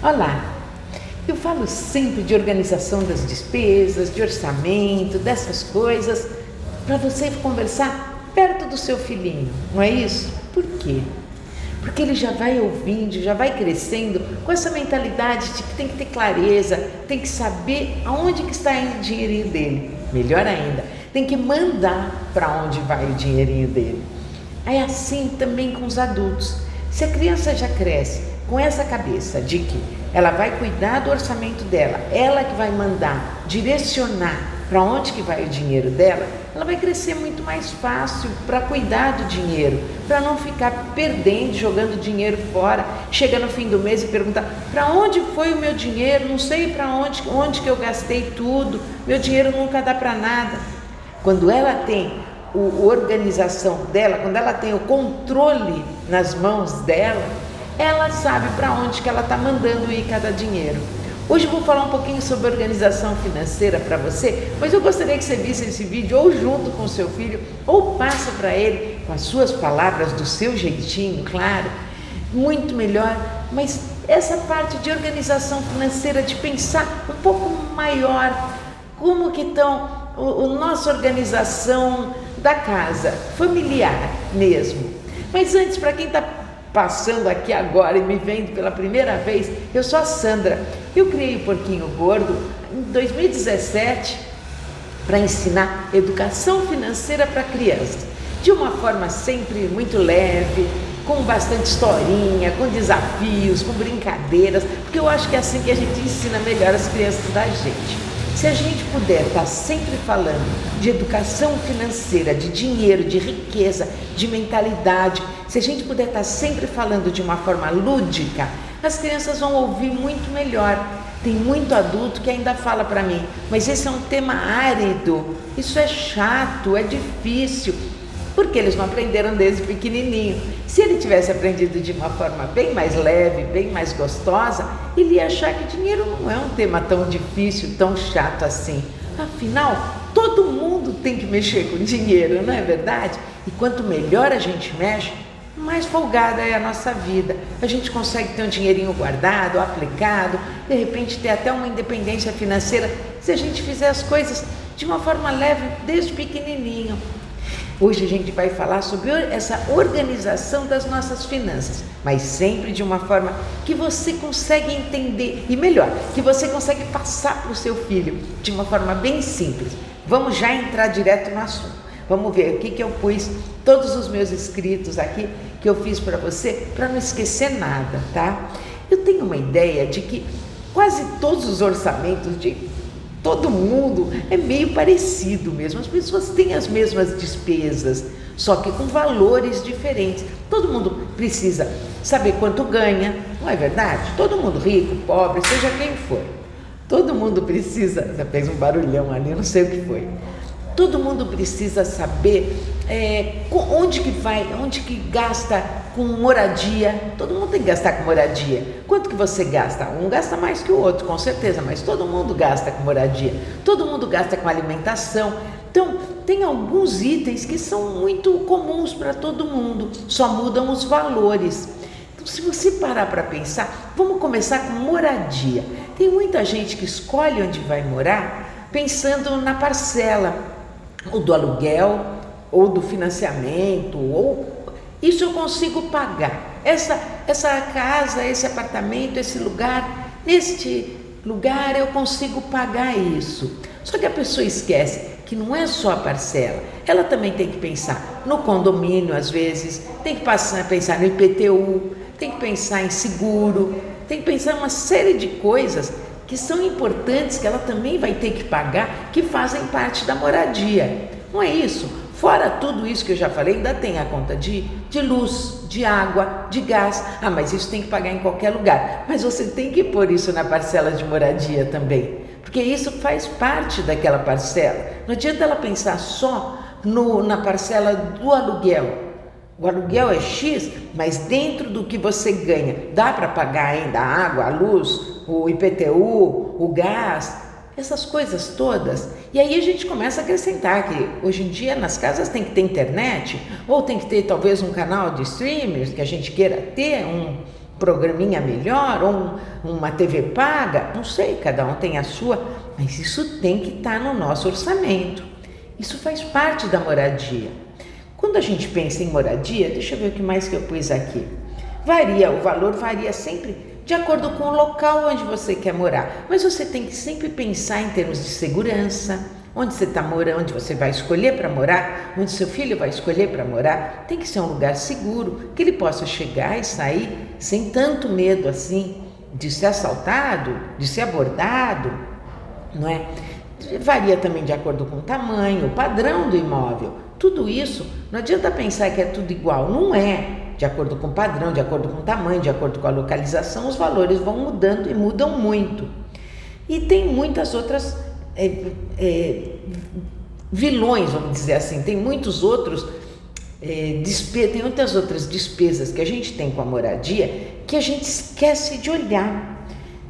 Olá, eu falo sempre de organização das despesas, de orçamento, dessas coisas, para você conversar perto do seu filhinho, não é isso? Por quê? Porque ele já vai ouvindo, já vai crescendo com essa mentalidade de que tem que ter clareza, tem que saber aonde que está indo o dinheirinho dele. Melhor ainda, tem que mandar para onde vai o dinheirinho dele. É assim também com os adultos. Se a criança já cresce com essa cabeça de que ela vai cuidar do orçamento dela, ela que vai mandar, direcionar para onde que vai o dinheiro dela, ela vai crescer muito mais fácil para cuidar do dinheiro, para não ficar perdendo, jogando dinheiro fora, chega no fim do mês e pergunta: para onde foi o meu dinheiro? Não sei para onde que eu gastei tudo, meu dinheiro nunca dá para nada. Quando ela tem a organização dela, quando ela tem o controle nas mãos dela, ela sabe para onde que ela está mandando ir cada dinheiro. Hoje eu vou falar um pouquinho sobre organização financeira para você, mas eu gostaria que você visse esse vídeo ou junto com o seu filho, ou passa para ele com as suas palavras, do seu jeitinho, claro, muito melhor. Mas essa parte de organização financeira, de pensar um pouco maior, como que estão a nossa organização da casa, familiar mesmo. Mas antes, para quem está passando aqui agora e me vendo pela primeira vez, eu sou a Sandra. Eu criei o Porquinho Gordo em 2017 para ensinar educação financeira para crianças, de uma forma sempre muito leve, com bastante historinha, com desafios, com brincadeiras, porque eu acho que é assim que a gente ensina melhor as crianças da gente. Se a gente puder estar sempre falando de educação financeira, de dinheiro, de riqueza, de mentalidade, se a gente puder estar sempre falando de uma forma lúdica, as crianças vão ouvir muito melhor. Tem muito adulto que ainda fala para mim: mas esse é um tema árido, isso é chato, é difícil, porque eles não aprenderam desde pequenininho. Se ele tivesse aprendido de uma forma bem mais leve, bem mais gostosa, ele ia achar que dinheiro não é um tema tão difícil, tão chato assim. Afinal, todo mundo tem que mexer com dinheiro, não é verdade? E quanto melhor a gente mexe, mais folgada é a nossa vida. A gente consegue ter um dinheirinho guardado, aplicado, de repente ter até uma independência financeira, se a gente fizer as coisas de uma forma leve desde pequenininho. Hoje a gente vai falar sobre essa organização das nossas finanças, mas sempre de uma forma que você consegue entender, e melhor, que você consegue passar para o seu filho de uma forma bem simples. Vamos já entrar direto no assunto. Vamos ver o que eu pus, todos os meus escritos aqui, que eu fiz para você, para não esquecer nada, tá? Eu tenho uma ideia de que quase todos os orçamentos de todo mundo é meio parecido mesmo, as pessoas têm as mesmas despesas, só que com valores diferentes. Todo mundo precisa saber quanto ganha, não é verdade? Todo mundo, rico, pobre, seja quem for, todo mundo precisa. Você fez um barulhão ali, não sei o que foi. Todo mundo precisa saber onde que vai, onde que gasta com moradia. Todo mundo tem que gastar com moradia. Quanto que você gasta? Um gasta mais que o outro, com certeza, mas todo mundo gasta com moradia. Todo mundo gasta com alimentação. Então, tem alguns itens que são muito comuns para todo mundo, só mudam os valores. Então, se você parar para pensar, vamos começar com moradia. Tem muita gente que escolhe onde vai morar pensando na parcela, ou do aluguel, ou do financiamento, ou isso eu consigo pagar. Essa casa, esse apartamento, esse lugar, neste lugar eu consigo pagar isso. Só que a pessoa esquece que não é só a parcela, ela também tem que pensar no condomínio, às vezes, tem que pensar no IPTU, tem que pensar em seguro, tem que pensar em uma série de coisas que são importantes, que ela também vai ter que pagar, que fazem parte da moradia. Não é isso? Fora tudo isso que eu já falei, ainda tem a conta de luz, de água, de gás. Ah, mas isso tem que pagar em qualquer lugar. Mas você tem que pôr isso na parcela de moradia também, porque isso faz parte daquela parcela. Não adianta ela pensar só na parcela do aluguel. O aluguel é X, mas dentro do que você ganha, dá para pagar ainda a água, a luz, o IPTU, o gás, essas coisas todas. E aí a gente começa a acrescentar que hoje em dia nas casas tem que ter internet, ou tem que ter talvez um canal de streamers que a gente queira ter, programinha melhor, ou uma TV paga, não sei, cada um tem a sua, mas isso tem que estar no nosso orçamento. Isso faz parte da moradia. Quando a gente pensa em moradia, deixa eu ver o que mais que eu pus aqui. O valor varia sempre de acordo com o local onde você quer morar, mas você tem que sempre pensar em termos de segurança, onde você está morando, onde você vai escolher para morar, onde seu filho vai escolher para morar, tem que ser um lugar seguro, que ele possa chegar e sair sem tanto medo assim de ser assaltado, de ser abordado, não é? Varia também de acordo com o tamanho, o padrão do imóvel. Tudo isso, não adianta pensar que é tudo igual, não é. De acordo com o padrão, de acordo com o tamanho, de acordo com a localização, os valores vão mudando e mudam muito. E tem muitas outras vilões, vamos dizer assim, tem muitas outras despesas que a gente tem com a moradia que a gente esquece de olhar.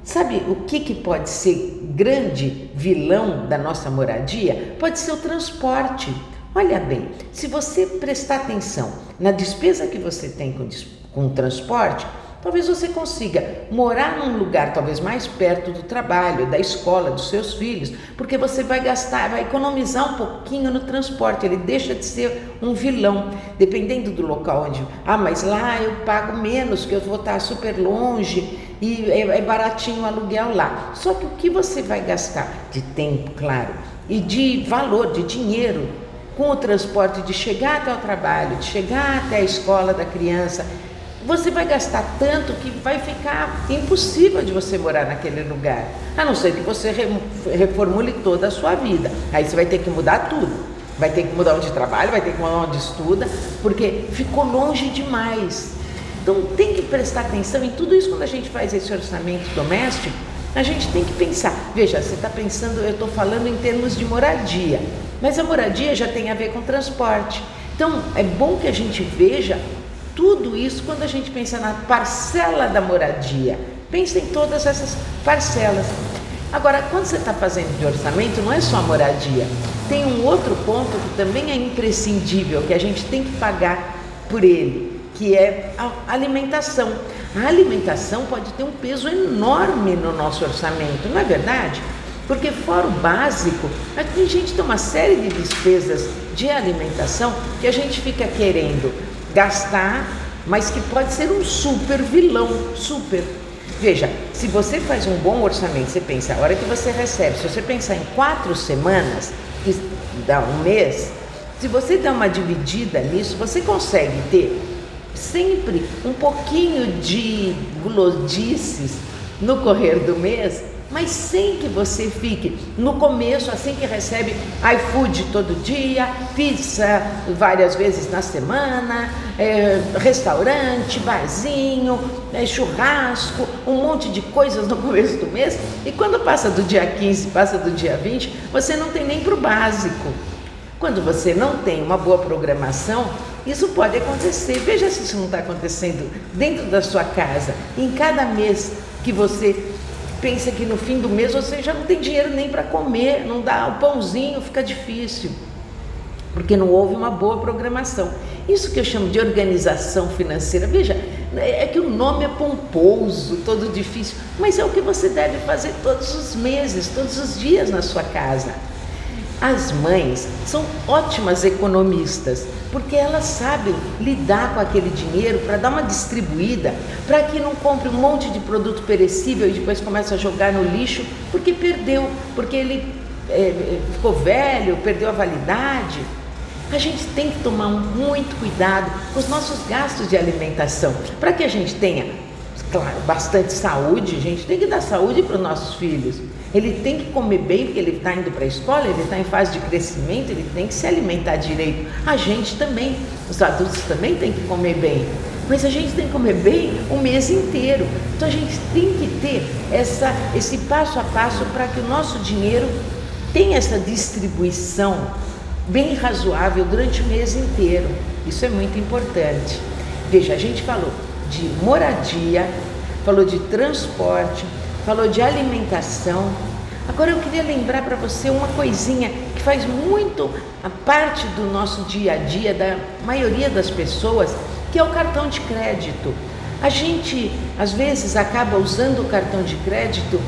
Sabe o que pode ser grande vilão da nossa moradia? Pode ser o transporte. Olha bem, se você prestar atenção na despesa que você tem com o transporte, talvez você consiga morar num lugar talvez mais perto do trabalho, da escola, dos seus filhos, porque você vai economizar um pouquinho no transporte, ele deixa de ser um vilão, dependendo do local onde... mas lá eu pago menos, que eu vou estar super longe e é baratinho o aluguel lá. Só que o que você vai gastar de tempo, claro, e de valor, de dinheiro, com o transporte de chegar até o trabalho, de chegar até a escola da criança, você vai gastar tanto que vai ficar impossível de você morar naquele lugar, a não ser que você reformule toda a sua vida. Aí você vai ter que mudar tudo, vai ter que mudar onde trabalha, vai ter que mudar onde estuda, porque ficou longe demais. Então tem que prestar atenção em tudo isso. Quando a gente faz esse orçamento doméstico, a gente tem que pensar. Veja, você está pensando, eu estou falando em termos de moradia, mas a moradia já tem a ver com transporte. Então é bom que a gente veja tudo isso quando a gente pensa na parcela da moradia. Pensa em todas essas parcelas. Agora, quando você está fazendo de orçamento, não é só a moradia. Tem um outro ponto que também é imprescindível, que a gente tem que pagar por ele, que é a alimentação. A alimentação pode ter um peso enorme no nosso orçamento, não é verdade? Porque fora o básico, a gente tem uma série de despesas de alimentação que a gente fica querendo gastar, mas que pode ser um super vilão, super. Veja, se você faz um bom orçamento, você pensa, a hora que você recebe, se você pensar em 4 semanas, que dá um mês, se você dá uma dividida nisso, você consegue ter sempre um pouquinho de gulodices no correr do mês, mas sem que você fique no começo, assim que recebe iFood todo dia, pizza várias vezes na semana, restaurante, barzinho, churrasco, um monte de coisas no começo do mês, e quando passa do dia 15, passa do dia 20, você não tem nem para o básico. Quando você não tem uma boa programação, isso pode acontecer. Veja se isso não está acontecendo dentro da sua casa. Em cada mês que você pensa que no fim do mês você já não tem dinheiro nem para comer, não dá o pãozinho, fica difícil, porque não houve uma boa programação. Isso que eu chamo de organização financeira. Veja, é que o nome é pomposo, todo difícil, mas é o que você deve fazer todos os meses, todos os dias na sua casa. As mães são ótimas economistas, porque elas sabem lidar com aquele dinheiro para dar uma distribuída, para que não compre um monte de produto perecível e depois começa a jogar no lixo, porque perdeu, porque ele ficou velho, perdeu a validade. A gente tem que tomar muito cuidado com os nossos gastos de alimentação, para que a gente tenha, claro, bastante saúde. A gente tem que dar saúde para os nossos filhos. Ele tem que comer bem, porque ele está indo para a escola, ele está em fase de crescimento, ele tem que se alimentar direito. A gente também, os adultos também têm que comer bem, mas a gente tem que comer bem o mês inteiro. Então a gente tem que ter esse passo a passo para que o nosso dinheiro tenha essa distribuição bem razoável durante o mês inteiro. Isso é muito importante. Veja, a gente falou de moradia, falou de transporte, falou de alimentação. Agora eu queria lembrar para você uma coisinha que faz muito a parte do nosso dia a dia, da maioria das pessoas, que é o cartão de crédito. A gente, às vezes, acaba usando o cartão de crédito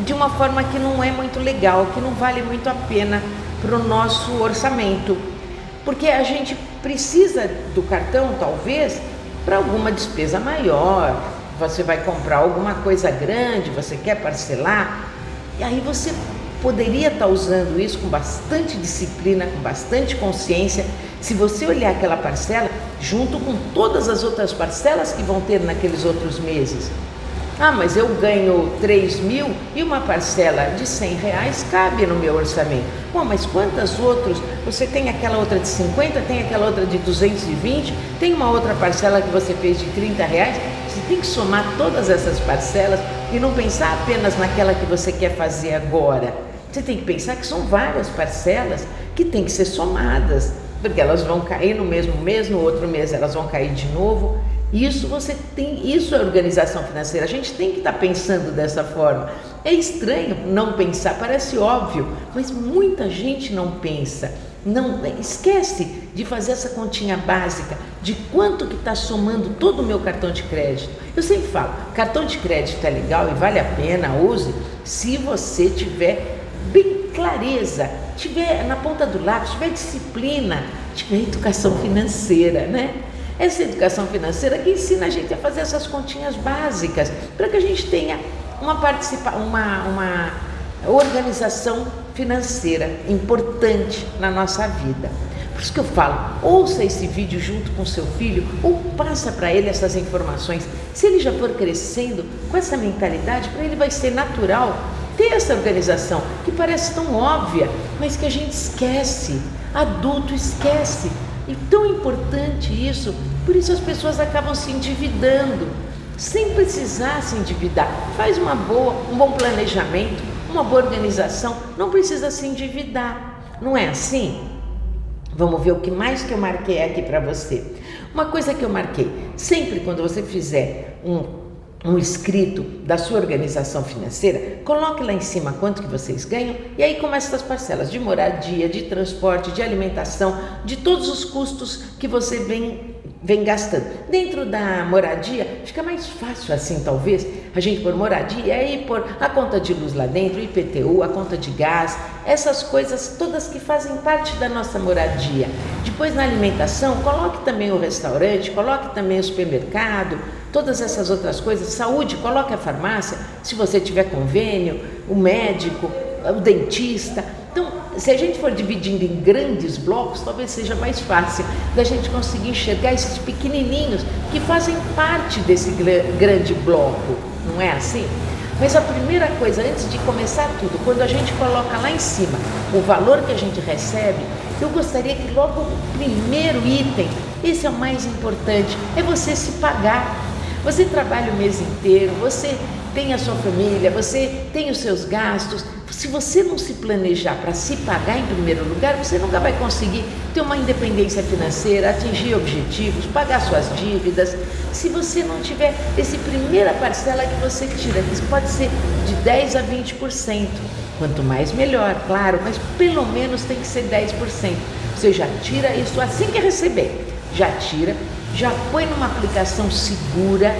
de uma forma que não é muito legal, que não vale muito a pena para o nosso orçamento. Porque a gente precisa do cartão, talvez, para alguma despesa maior. Você vai comprar alguma coisa grande, você quer parcelar, e aí você poderia estar usando isso com bastante disciplina, com bastante consciência, se você olhar aquela parcela junto com todas as outras parcelas que vão ter naqueles outros meses. Ah, mas eu ganho 3.000 e uma parcela de R$100 cabe no meu orçamento. Bom, mas quantas outras? Você tem aquela outra de 50, tem aquela outra de 220, tem uma outra parcela que você fez de R$30. Você tem que somar todas essas parcelas e não pensar apenas naquela que você quer fazer agora. Você tem que pensar que são várias parcelas que têm que ser somadas, porque elas vão cair no mesmo mês, no outro mês elas vão cair de novo. Isso é organização financeira. A gente tem que estar pensando dessa forma. É estranho não pensar, parece óbvio, mas muita gente não pensa. Não esquece de fazer essa continha básica de quanto que está somando todo o meu cartão de crédito. Eu sempre falo, cartão de crédito é legal e vale a pena, use, se você tiver bem clareza, tiver na ponta do lápis, tiver disciplina, tiver educação financeira, né? Essa educação financeira que ensina a gente a fazer essas continhas básicas, para que a gente tenha uma organização financeira importante na nossa vida. Por isso que eu falo, ouça esse vídeo junto com seu filho ou passa para ele essas informações. Se ele já for crescendo com essa mentalidade, para ele vai ser natural ter essa organização que parece tão óbvia, mas que a gente esquece, adulto esquece. E tão importante isso, por isso as pessoas acabam se endividando, sem precisar se endividar. Faz um bom planejamento, uma boa organização, não precisa se endividar, não é assim? Vamos ver o que mais que eu marquei aqui para você. Uma coisa que eu marquei, sempre quando você fizer um escrito da sua organização financeira, coloque lá em cima quanto que vocês ganham e aí começa as parcelas de moradia, de transporte, de alimentação, de todos os custos que você vem gastando. Dentro da moradia, fica mais fácil assim, talvez, a gente pôr moradia e aí pôr a conta de luz lá dentro, IPTU, a conta de gás, essas coisas todas que fazem parte da nossa moradia. Depois na alimentação, coloque também o restaurante, coloque também o supermercado, todas essas outras coisas, saúde, coloque a farmácia, se você tiver convênio, o médico, o dentista. Então, se a gente for dividindo em grandes blocos, talvez seja mais fácil da gente conseguir enxergar esses pequenininhos que fazem parte desse grande bloco, não é assim? Mas a primeira coisa, antes de começar tudo, quando a gente coloca lá em cima o valor que a gente recebe, eu gostaria que logo o primeiro item, esse é o mais importante, é você se pagar. Você trabalha o mês inteiro, você tem a sua família, você tem os seus gastos. Se você não se planejar para se pagar em primeiro lugar, você nunca vai conseguir ter uma independência financeira, atingir objetivos, pagar suas dívidas. Se você não tiver essa primeira parcela que você tira, que pode ser de 10% a 20%. Quanto mais melhor, claro, mas pelo menos tem que ser 10%. Você já tira isso assim que receber, já tira. Já põe numa aplicação segura,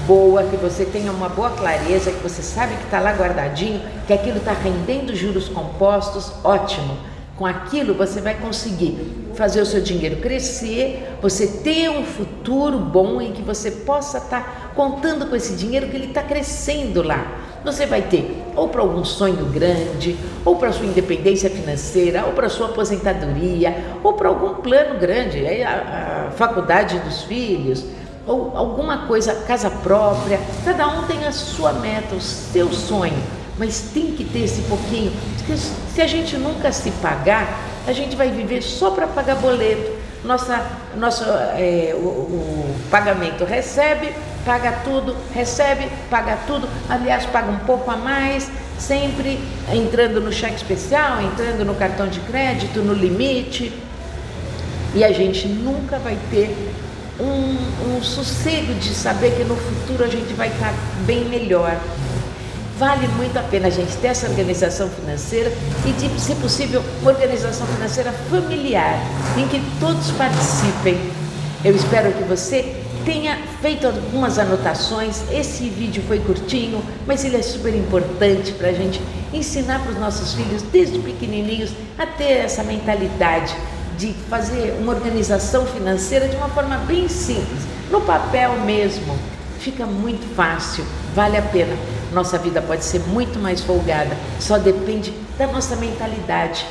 boa, que você tenha uma boa clareza, que você sabe que está lá guardadinho, que aquilo está rendendo juros compostos, ótimo. Com aquilo você vai conseguir fazer o seu dinheiro crescer, você ter um futuro bom em que você possa estar contando com esse dinheiro que ele está crescendo lá. Você vai ter ou para algum sonho grande, ou para a sua independência financeira, ou para a sua aposentadoria, ou para algum plano grande, a faculdade dos filhos, ou alguma coisa, casa própria. Cada um tem a sua meta, o seu sonho, mas tem que ter esse pouquinho, porque se a gente nunca se pagar, a gente vai viver só para pagar boleto. O pagamento recebe, paga tudo, recebe, paga tudo, aliás, paga um pouco a mais, sempre entrando no cheque especial, entrando no cartão de crédito, no limite, e a gente nunca vai ter um sossego de saber que no futuro a gente vai estar bem melhor. Vale muito a pena a gente ter essa organização financeira e, se possível, uma organização financeira familiar, em que todos participem. Eu espero que você tenha feito algumas anotações. Esse vídeo foi curtinho, mas ele é super importante para a gente ensinar para os nossos filhos, desde pequenininhos, a ter essa mentalidade de fazer uma organização financeira de uma forma bem simples, no papel mesmo. Fica muito fácil, vale a pena. Nossa vida pode ser muito mais folgada, só depende da nossa mentalidade.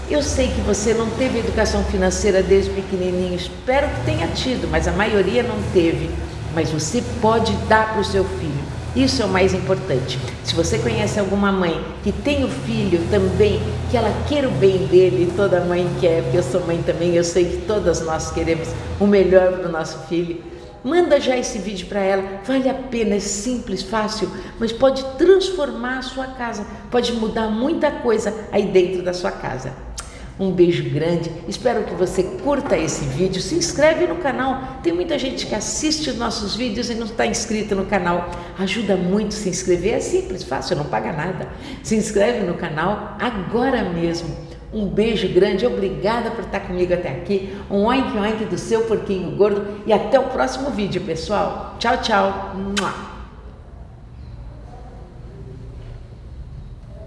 Eu sei que você não teve educação financeira desde pequenininho, espero que tenha tido, mas a maioria não teve. Mas você pode dar para o seu filho, isso é o mais importante. Se você conhece alguma mãe que tem o filho também, que ela queira o bem dele, toda mãe quer, porque eu sou mãe também, eu sei que todas nós queremos o melhor para o nosso filho. Manda já esse vídeo para ela, vale a pena, é simples, fácil, mas pode transformar a sua casa, pode mudar muita coisa aí dentro da sua casa. Um beijo grande, espero que você curta esse vídeo, se inscreve no canal, tem muita gente que assiste os nossos vídeos e não está inscrito no canal, ajuda muito se inscrever, é simples, fácil, não paga nada, se inscreve no canal agora mesmo. Um beijo grande, obrigada por estar comigo até aqui, um oink oink do seu porquinho gordo e até o próximo vídeo, pessoal, tchau, tchau.